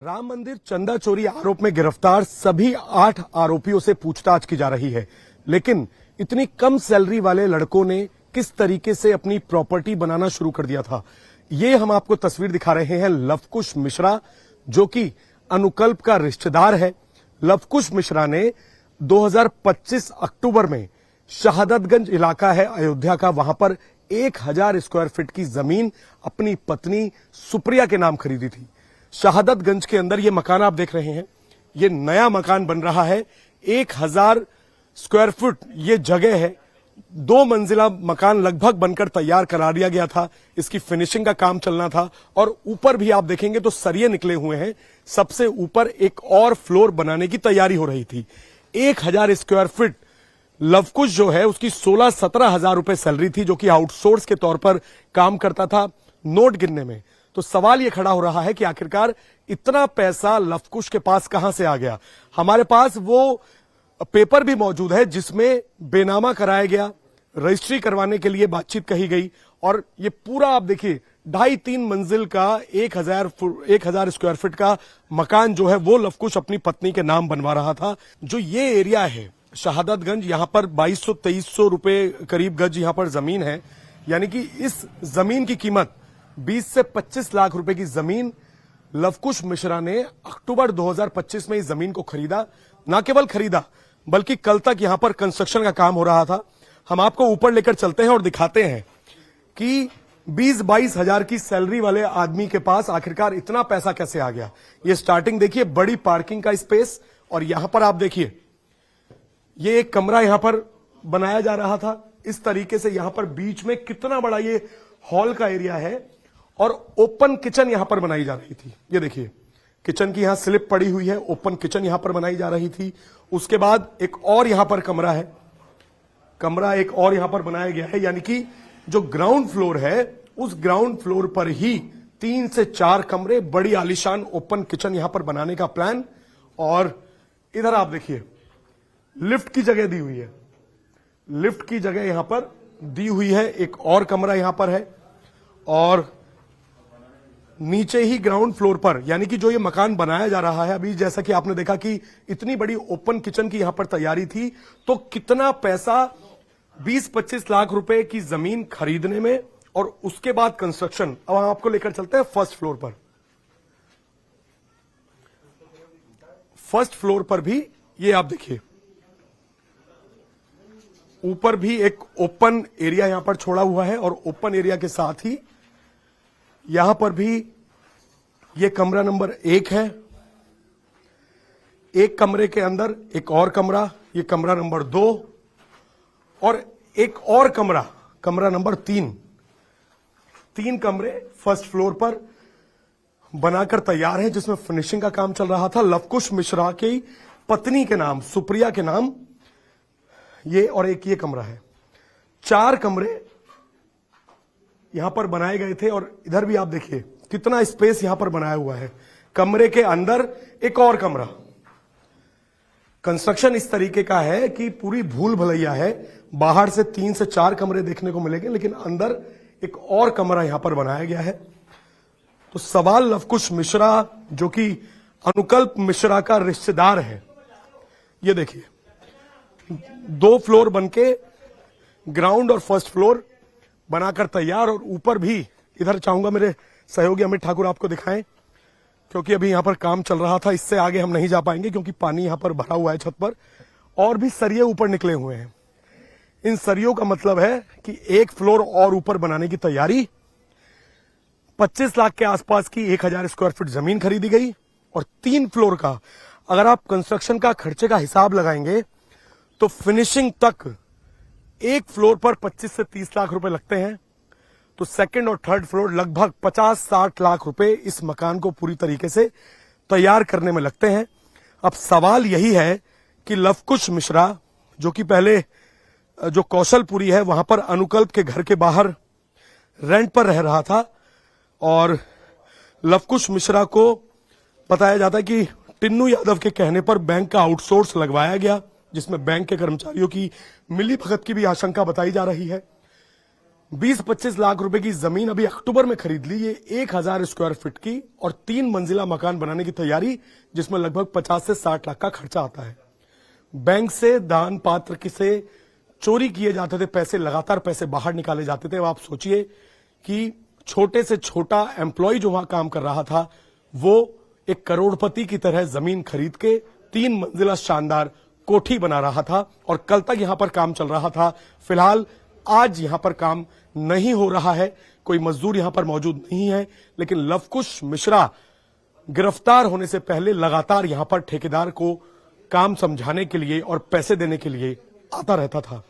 राम मंदिर चंदा चोरी आरोप में गिरफ्तार सभी 8 आरोपियों से पूछताछ की जा रही है, लेकिन इतनी कम सैलरी वाले लड़कों ने किस तरीके से अपनी प्रॉपर्टी बनाना शुरू कर दिया था, ये हम आपको तस्वीर दिखा रहे हैं। लवकुश मिश्रा जो कि अनुकल्प का रिश्तेदार है। लवकुश मिश्रा ने 2025 अक्टूबर में शहादतगंज इलाका है अयोध्या का, वहां पर 1000 स्क्वायर फीट की जमीन अपनी पत्नी सुप्रिया के नाम खरीदी थी। शहादतगंज के अंदर ये मकान आप देख रहे हैं, ये नया मकान बन रहा है। 1000 स्क्वायर फुट ये जगह है। 2 मंजिला मकान लगभग बनकर तैयार करा दिया गया था। इसकी फिनिशिंग का काम चलना था और ऊपर भी आप देखेंगे तो सरिये निकले हुए हैं। सबसे ऊपर एक और फ्लोर बनाने की तैयारी हो रही थी। 1000 स्क्वायर फीट लवकुश जो है उसकी 16-17 हजार रुपए सैलरी थी, जो कि आउटसोर्स के तौर पर काम करता था नोट गिनने में। तो सवाल यह खड़ा हो रहा है कि आखिरकार इतना पैसा लवकुश के पास कहां से आ गया। हमारे पास वो पेपर भी मौजूद है जिसमें बेनामा कराया गया, रजिस्ट्री करवाने के लिए बातचीत कही गई, और ये पूरा आप देखिए 2.5-3 मंजिल का 1000 स्क्वायर फीट का मकान जो है वो लवकुश अपनी पत्नी के नाम बनवा रहा था। जो ये एरिया है शहादतगंज, यहां पर 2200-2300 रुपए करीब गज यहां पर जमीन है। यानी कि इस जमीन की कीमत 20 से 25 लाख रुपए की जमीन लवकुश मिश्रा ने अक्टूबर 2025 में इस जमीन को खरीदा। न केवल खरीदा बल्कि कल तक यहां पर कंस्ट्रक्शन का काम हो रहा था। हम आपको ऊपर लेकर चलते हैं और दिखाते हैं कि 20-22 हजार की सैलरी वाले आदमी के पास आखिरकार इतना पैसा कैसे आ गया। ये स्टार्टिंग देखिए, बड़ी पार्किंग का स्पेस, और यहां पर आप देखिए ये एक कमरा यहां पर बनाया जा रहा था। इस तरीके से यहां पर बीच में कितना बड़ा ये हॉल का एरिया है, और ओपन किचन यहां पर बनाई जा रही थी। ये देखिए किचन की यहां स्लिप पड़ी हुई है, ओपन किचन यहां पर बनाई जा रही थी। उसके बाद एक और यहां पर कमरा है, कमरा एक और यहां पर बनाया गया है। यानी कि जो ग्राउंड फ्लोर है उस ग्राउंड फ्लोर पर ही 3 से 4 कमरे, बड़ी आलीशान ओपन किचन यहां पर बनाने का प्लान। और इधर आप देखिए लिफ्ट की जगह दी हुई है, लिफ्ट की जगह यहां पर दी हुई है। एक और कमरा यहां पर है, और नीचे ही ग्राउंड फ्लोर पर, यानी कि जो ये मकान बनाया जा रहा है अभी, जैसा कि आपने देखा कि इतनी बड़ी ओपन किचन की यहां पर तैयारी थी, तो कितना पैसा 20-25 लाख रुपए की जमीन खरीदने में और उसके बाद कंस्ट्रक्शन। अब हम आपको लेकर चलते हैं फर्स्ट फ्लोर पर। फर्स्ट फ्लोर पर भी ये आप देखिए ऊपर भी एक ओपन एरिया यहां पर छोड़ा हुआ है, और ओपन एरिया के साथ ही यहां पर भी ये कमरा नंबर 1 है। एक कमरे के अंदर एक और कमरा, ये कमरा नंबर 2, और एक और कमरा, कमरा नंबर 3। 3 कमरे फर्स्ट फ्लोर पर बनाकर तैयार है, जिसमें फिनिशिंग का काम चल रहा था। लवकुश मिश्रा की पत्नी के नाम, सुप्रिया के नाम ये, और एक ये कमरा है। 4 कमरे यहां पर बनाए गए थे, और इधर भी आप देखिए कितना स्पेस यहां पर बनाया हुआ है। कमरे के अंदर एक और कमरा। कंस्ट्रक्शन इस तरीके का है कि पूरी भूल भुलैया है। बाहर से 3 से 4 कमरे देखने को मिलेंगे, लेकिन अंदर एक और कमरा यहां पर बनाया गया है। तो सवाल लवकुश मिश्रा जो कि अनुकल्प मिश्रा का रिश्तेदार है, ये देखिए 2 फ्लोर बनके ग्राउंड और फर्स्ट फ्लोर बनाकर तैयार, और ऊपर भी इधर चाहूंगा मेरे सहयोगी अमित ठाकुर आपको दिखाएं, क्योंकि अभी यहां पर काम चल रहा था। इससे आगे हम नहीं जा पाएंगे क्योंकि पानी यहां पर भरा हुआ है छत पर, और भी सरिये ऊपर निकले हुए हैं। इन सरियों का मतलब है कि एक फ्लोर और ऊपर बनाने की तैयारी। 25 लाख के आसपास की 1000 स्क्वायर फीट जमीन खरीदी गई, और 3 फ्लोर का अगर आप कंस्ट्रक्शन का खर्चे का हिसाब लगाएंगे तो फिनिशिंग तक एक फ्लोर पर 25 से 30 लाख रुपए लगते हैं। तो सेकंड और थर्ड फ्लोर लगभग 50-60 लाख रुपए इस मकान को पूरी तरीके से तैयार करने में लगते हैं। अब सवाल यही है कि लवकुश मिश्रा जो कि पहले जो कौशलपुरी है वहां पर अनुकल्प के घर के बाहर रेंट पर रह रहा था, और लवकुश मिश्रा को बताया जाता है कि टिन्नू यादव के कहने पर बैंक का आउटसोर्स लगवाया गया, जिसमें बैंक के कर्मचारियों की मिलीभगत की भी आशंका बताई जा रही है। 20-25 लाख रुपए की जमीन अभी अक्टूबर में खरीद ली। ये 1000 स्क्वायर फीट की और 3 मंजिला मकान बनाने की तैयारी, जिसमें लगभग 50 से 60 लाख का खर्चा आता है। बैंक से दान पात्र से चोरी किए जाते थे पैसे, लगातार पैसे बाहर निकाले जाते थे। अब आप सोचिए कि छोटे से छोटा एम्प्लॉय जो वहां काम कर रहा था, वो एक करोड़पति की तरह जमीन खरीद के 3 मंजिला शानदार कोठी बना रहा था और कल तक यहां पर काम चल रहा था। फिलहाल आज यहां पर काम नहीं हो रहा है, कोई मजदूर यहां पर मौजूद नहीं है, लेकिन लवकुश मिश्रा गिरफ्तार होने से पहले लगातार यहां पर ठेकेदार को काम समझाने के लिए और पैसे देने के लिए आता रहता था।